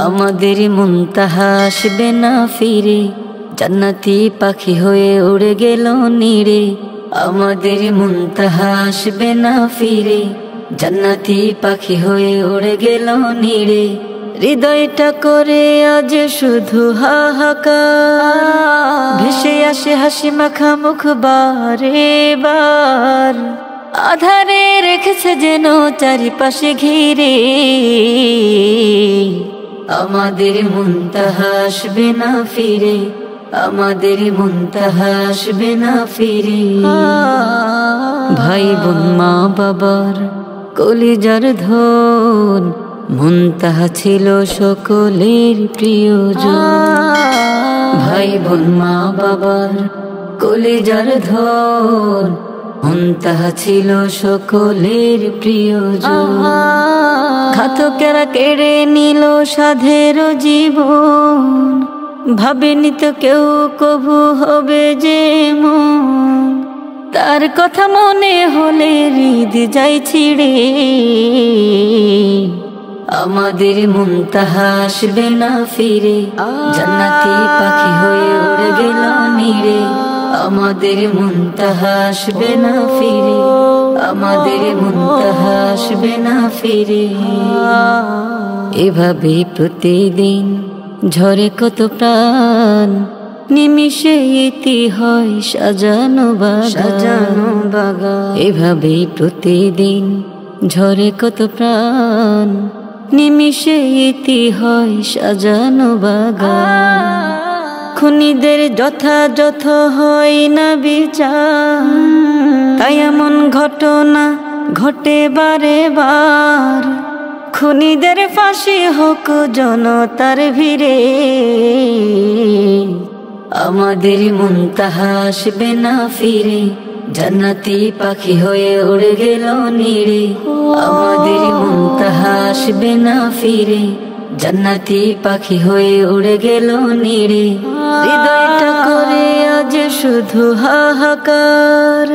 আমাদের মুনতাহা আসবে না ফিরে, জান্নাতি পাখি হয়ে উড়ে গেল নীড়ে। আমাদের মুনতাহা আসবে না ফিরে, জান্নাতি পাখি হয়ে উড়ে গেল নীড়ে। হৃদয়টা করে আজ শুধু হাহাকার, ভেসে আসে হাসি মাখা মুখ বারে বার। আধারে রেখেছে যেন চারিপাশে ঘিরে, আমাদের মুনতাহা আসবে না ফিরে, আমাদের মুনতাহা আসবে না ফিরে। ভাই বোন মা বাবার কলিজার ধন, মুনতাহা ছিল সকলের প্রিয়জন। ভাই বোন মা বাবার কলিজার ধন, মুনতাহা ছিল সকলের প্রিয়জন। ঘাতকেরা কেড়ে নিল সাধের জীবন, ভাবেনি তো কেউ কবু হবে যেমন। তার কথা মনে হলে হৃদ যায় ছিড়ে, আমাদের মুনতাহা আসবে না ফিরে, জান্নাতি পাখি হয়ে উড়ে গেল নীড়ে। আমাদের মুনতাহা আসবে না ফিরে, আমাদের মুনতাহা আসবে না ফিরে। এভাবে প্রতিদিন ঝরে কত প্রাণ, নিমিষে ইতি হয় সাজানো বাগান। এভাবে প্রতিদিন ঝরে কত প্রাণ, নিমিষে ইতি হয় সাজানো বাগান। খুনিদের যথাযথ হয় না বিচার, তাই এমন ঘটনা ঘটে বারে বার। খুনিদের ফাঁসি হোক জনতার ভিড়ে, আমাদের মুনতাহা আসবে না ফিরে, জান্নাতি পাখি হয়ে উড়ে গেল নীড়ে। আমাদের মুনতাহা আসবে না ফিরে, জান্নাতি পাখি হয়ে উড়ে গেল নীড়ে। হৃদয়টা করে আজ শুধু হাহাকার,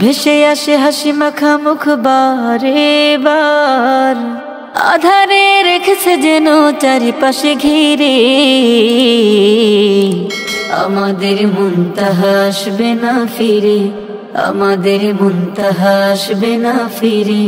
ভেসে আসে হাসি মাখা মুখ বারে বার। আধারে রেখেছে যেন চারিপাশে ঘিরে, আমাদের মুনতাহা আসবে না ফিরে, আমাদের মুনতাহা আসবে না ফিরে।